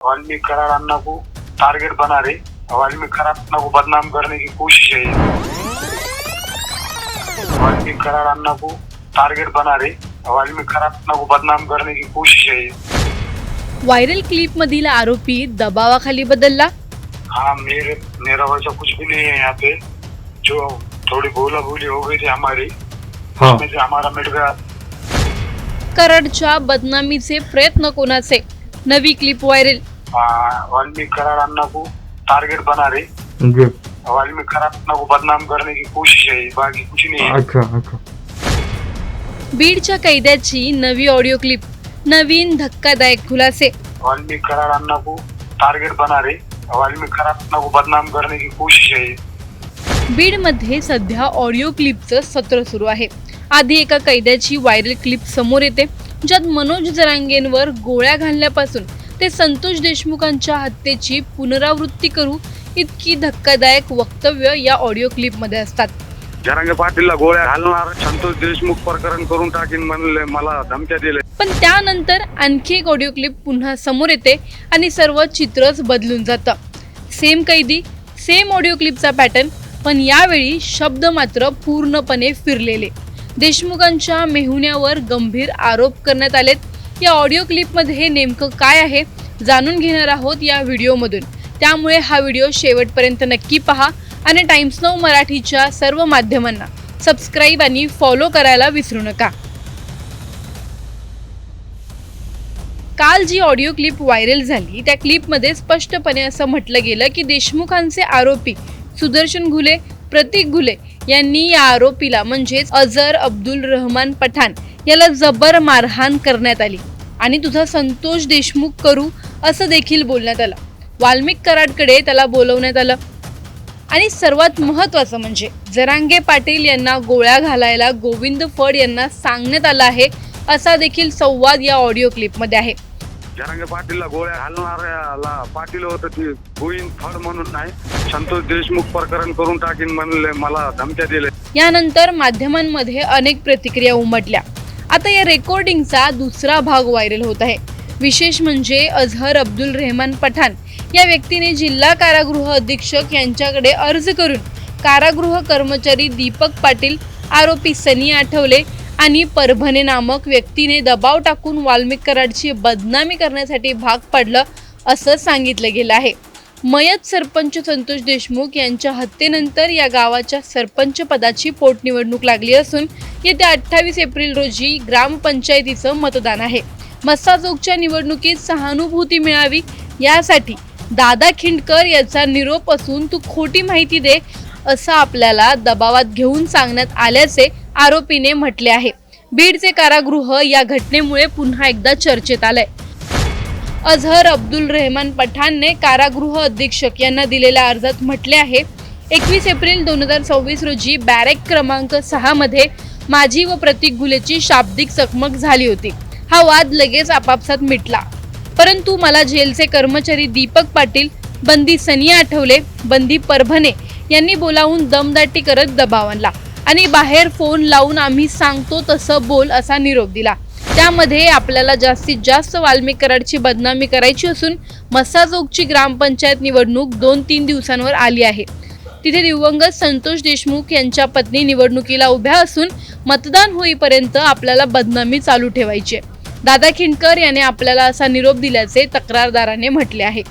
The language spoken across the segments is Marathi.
वाल्मीकि करार अन्ना को टारगेट बना रहे, वाल्मीकि करार अन्ना को बदनाम करने की कोशिश है। वाल्मीकि करार अन्ना को टारगेट बना रहे, वाल्मीकि करार अन्ना को बदनाम करने की कोशिश है। व्हायरल क्लिप मधील आरोपी दबावाखाली बदलला। हाँ, मेरा वैसा कुछ भी नहीं है यहाँ पे। जो थोड़ी बोला बोली हो गई थी हमारी, हाँ। उसमें से हमारा मिट गया। कराडच्या बदनामीचे प्रयत्न कोणाचे? नवी क्लिप व्हायरल। वाल्मीकि करार अन्ना को टारगेट बना रहे, जी। वाल्मीकि करार अन्ना को बदनाम करने की कोशिश है, बाकी कुछ नहीं है। अच्छा। बीडच्या कैद्याची नवी ऑडिओ क्लिप, नवीन धक्कादायक खुलासे। वाल्मीकि करार अन्ना को टारगेट बना रहे, वाल्मीकि करार अन्ना को बदनाम करने की कोशिश है। बीडमध्ये सध्या ऑडिओ क्लिपचं सत्र सुरू आहे। आधी एका कैद्याची व्हायरल क्लिप समोर येते, ज्यात मनोज जरांगेंवर गोळ्या घालण्यापासून ते संतोष देशमुखांच्या हत्येची पुनरावृत्ती करू इतकी धक्कादायक वक्तव्य या ऑडिओ क्लिपमध्ये असतात। जरांगे पाटीलला गोळ्या घालणार, संतोष देशमुख प्रकरण करून टाकीन म्हणले, मला धमक्या दिले। पण त्यानंतर आणखी एक ऑडिओ क्लिप पुन्हा समोर येते आणि सर्व चित्रच बदलून जातं। सेम कैदी, सेम ऑडिओ क्लिपचा पॅटर्न, पण यावेळी शब्द मात्र पूर्णपणे फिरलेले। देशमुखांच्या मेहुण्यावर गंभीर आरोप करण्यात आलेत। या ऑडिओ क्लिपमध्ये नेमकं काय आहे जाणून घेणार आहोत या व्हिडिओमधून, त्यामुळे हा व्हिडिओ शेवटपर्यंत नक्की पहा आणि टाइम्स नाऊ मराठीच्या सर्व माध्यमांना सबस्क्राईब आणि फॉलो करायला विसरू नका। काल जी ऑडिओ क्लिप व्हायरल झाली त्या क्लिपमध्ये स्पष्टपणे असं म्हटलं गेलं की देशमुखांचे आरोपी सुदर्शन घुले, प्रतीक घुले यांनी या आरोपीला म्हणजेच अझर अब्दुल रहमान पठाण याला जबर मारहाण करण्यात आली आणि तुझा संतोष देशमुख करू असं देखील बोलण्यात आलं। वाल्मीकि कराडकडे त्याला बोलवण्यात आलं आणि सर्वात महत्त्वाचं म्हणजे जरांगे पाटील यांना गोळ्या घालायला गोविंद फड यांना सांगण्यात आलं आहे असा देखील संवाद या ऑडिओ क्लिपमध्ये आहे। जरांगे पाटीलला गोळ्या घालणाऱ्याला पाटील होतं ती गोविंद फड म्हणून नाही, संतोष देशमुख प्रकरण करून टाकीन म्हणले, मला धमक्या दिले। यानंतर माध्यमांमध्ये अनेक प्रतिक्रिया उमटल्या। आता या रेकॉर्डिंगचा दुसरा भाग व्हायरल होत आहे। विशेष म्हणजे अझर अब्दुल रहमान पठाण या व्यक्तीने जिल्हा कारागृह अधीक्षक यांच्याकडे अर्ज करून कारागृह कर्मचारी दीपक पाटील, आरोपी सनी आठवले आणि परभणे नामक व्यक्तीने दबाव टाकून वाल्मीकि कराडची बदनामी करण्यासाठी भाग पाडलं असं सांगितलं गेलं आहे। मयत सरपंच संतोष देशमुख यांच्या हत्येनंतर या गावाच्या सरपंच पदाची पोटनिवडणूक लागली असून येत्या 28 एप्रिल रोजी ग्रामपंचायतीचं मतदान आहे। मस्सा चौकच्या निवडणुकीत सहानुभूती मिळावी यासाठी दादा खिंडकर याचा निरोप असून तू खोटी माहिती दे असं आपल्याला दबावात घेऊन सांगण्यात आल्याचे आरोपीने म्हटले आहे। बीडचे कारागृह या घटनेमुळे पुन्हा एकदा चर्चेत आलंय। अझर अब्दुल रहमान पठाणने कारागृह अधीक्षक यांना दिलेल्या अर्जात म्हटले आहे 21 एप्रिल 2024 रोजी बॅरेक क्रमांक 6 मध्ये माझी व प्रतीक घुलेची शाब्दिक चकमक झाली होती। हा वाद लगेच आपापसात मिटला, परंतु मला जेलचे कर्मचारी दीपक पाटील, बंदी सनी आठवले, बंदी परभणे यांनी बोलावून दमदाटी करत दबाव आणला आणि बाहेर फोन लावून आम्ही सांगतो तसं बोल असा निरोप दिला। त्यामध्ये आपल्याला जास्तीत जास्त वाल्मीकि कराडची बदनामी करायची असून मस्सा चौकची ग्रामपंचायत निवडणूक 2-3 दिवसांवर आली आहे। तिथे दिवंगत संतोष देशमुख यांच्या पत्नी निवडणुकीला उभ्या असून मतदान होईपर्यंत आपल्याला बदनामी चालू ठेवायची आहे। दादा खिंडकर याने आपल्याला असा निरोप दिल्याचे तक्रारदाराने म्हटले आहे।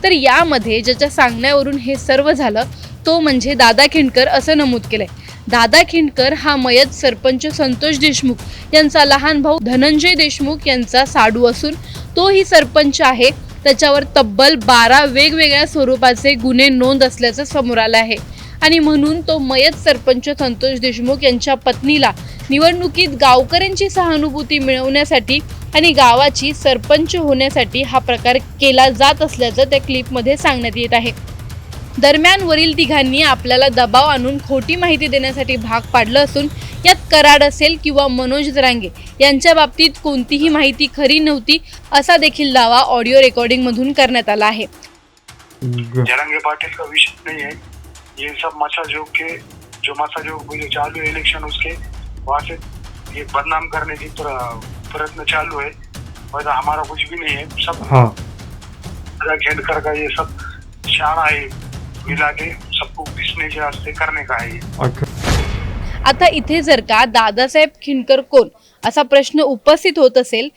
तर यामध्ये ज्याच्या सांगण्यावरून हे सर्व झालं तो म्हणजे दादा खिंडकर असं नमूद केलंय। दादा खिंडकर हा मयत सरपंच संतोष देशमुख यांचा लहान भाऊ धनंजय देशमुख यांचा साडू असून तोही सरपंच आहे। त्याच्यावर तब्बल 12 वेगवेगळ्या स्वरूपाचे गुन्हे नोंद असल्याचं समोर आलं आहे आणि म्हणून तो मयत सरपंच संतोष देशमुख यांच्या पत्नीला निवडणुकीत गावकऱ्यांची सहानुभूती मिळवण्यासाठी आणि गावाची सरपंच होण्यासाठी हा प्रकार केला जात असल्याचं त्या क्लिपमध्ये सांगण्यात येत आहे। दरम्यान वरील तिघांनी आपल्याला दबाव आणून खोटी माहिती देण्यासाठी भाग पाडलं असून यात कराड असेल किंवा मनोज जरांगे यांच्या बाबतीत कोणतीही माहिती खरी नव्हती असा देखील दावा ऑडिओ रेकॉर्डिंग मधून करण्यात आला आहे। जरांगे पाटिल का विषय नहीं है, ये सब मसाजोग के जो मसाजोग जो चालू है इलेक्शन उसके वहाँ से ये बदनाम करने की प्रयत्न चालू है, वैसा हमारा कुछ भी नहीं है। सब हाँ। खेड़कर का ये सब शाणा है मिला के सबको पिसने के वास्ते करने का है ये। अच्छा आता इथे जर का दादासाहेब खिंडकर कोण असा प्रश्न उपस्थित होत असेल,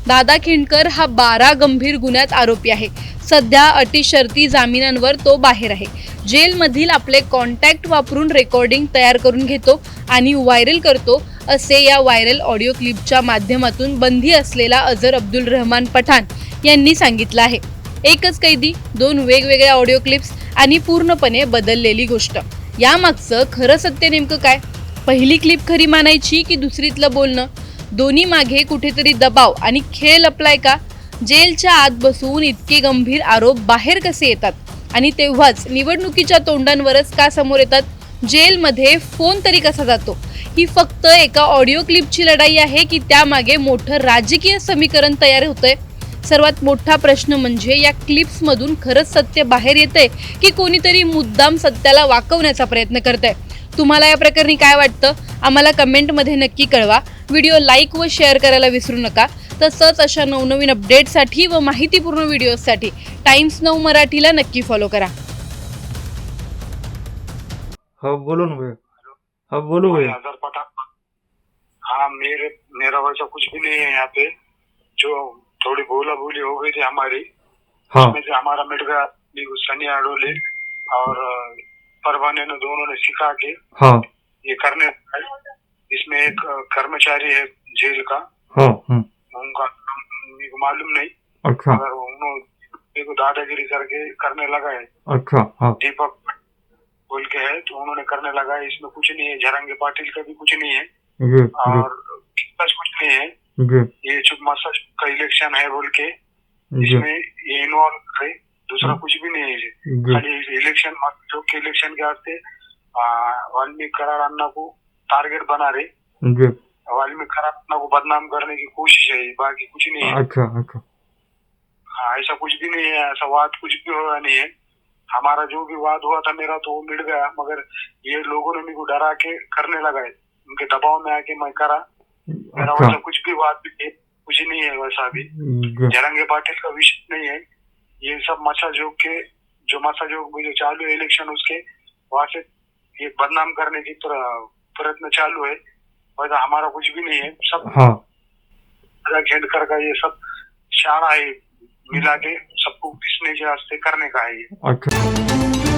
दादा खिंडकर हा 12 गंभीर गुन्ह्यात आरोपी आहे. सध्या अटी शर्ती जामिनांवर तो बाहेर आहे. जेलमधील आपले कॉन्टॅक्ट वापरून रेकॉर्डिंग तयार करून घेतो आणि व्हायरल करतो, असे या व्हायरल ऑडिओ क्लिपच्या माध्यमातून बंदी असलेला अझर अब्दुल रहमान पठाण यांनी सांगितलं आहे. एकच कैदी, 2 वेगवेगळ्या ऑडिओ क्लिप्स आणि पूर्णपणे बदललेली गोष्ट. यामागचं खरं सत्य नेमकं काय? पहिली क्लिप खरी मानायची की दुसरीतलं बोलणं? दोन्ही मागे कुठेतरी दबाव आणि खेळ लपलाय का? जेलच्या आत बसून इतके गंभीर आरोप बाहेर कसे येतात आणि तेव्हाच निवडणुकीच्या तोंडांवरच का समोर येतात? जेलमध्ये फोन तरी कसा जातो? ही फक्त एका ऑडिओ क्लिपची लढाई आहे की त्यामागे मोठं राजकीय समीकरण तयार होतंय? सर्वात मोठा प्रश्न म्हणजे या क्लिप्समधून खरंच सत्य बाहेर येतंय की कोणीतरी मुद्दाम सत्याला वाकवण्याचा प्रयत्न करतंय? तुम्हाला या प्रकरणी काय वाटतं? आम्हाला कमेंटमध्ये नक्की कळवा. व्हिडिओ लाईक व शेअर करायला विसरू नका. तसंच अशा नवनवीन अपडेट्ससाठी व माहितीपूर्ण व्हिडिओजसाठी टाइम्स 9 मराठीला नक्की फॉलो करा. हाँ बोलो ना भैया. हाँ बोलो भैया. अजहर पठान, हाँ मेरा वैसा कुछ भी नहीं है यहाँ पे. जो थोड़ी बोला बोली हो गई थी हमारी, हाँ उसमें से हमारा मिट गया सनी अडोले और परवाने ने दोनों ने सिखा के हाँ ये करने. इसमें एक कर्मचारी है जेल का, हाँ उनका नाम मेरे को मालूम नहीं, अच्छा मगर उन्होंने को दादागिरी करके करने लगा है. अच्छा हाँ दीपक बोल के है, तो उन्होंने करने लगा है. इसमें कुछ नहीं है, जरंगे पाटिल का भी कुछ नहीं है ये और किसका कुछ नहीं है. ये ये चुप मासा का इलेक्शन है बोल के ये इसमें ये इन्वॉल्व है. दूसरा कुछ भी नहीं है. ये खाली इलेक्शन जो के इलेक्शन के वास्ते वाल्मीकि करार अन्ना को टारगेट बना रहे. ये वाल्मीकि करार अन्ना को बदनाम करने की कोशिश है, बाकी कुछ नहीं है. अच्छा अच्छा हाँ, ऐसा कुछ भी नहीं है, ऐसा वाद कुछ भी हुआ नहीं है. हमारा जो भी वाद हुआ था मेरा तो वो मिट गया, मगर ये लोगों ने मेरे को डरा के करने लगा है. उनके दबाव में आके मैं करा. मेरा अच्छा वैसा कुछ भी वाद भी नहीं, कुछ नहीं है वैसा भी. ये जरंगे पाटिल का विषय नहीं है. ये सब मसा जोग के जो जो चालू है इलेक्शन, उसके वहां से ये बदनाम करने की प्रयत्न चालू है. वैसा हमारा कुछ भी नहीं है. सब हाँ खेड़कर का ये सब शाणा है मिला के सबको पिसने के वास्ते करने का है ये. अच्छा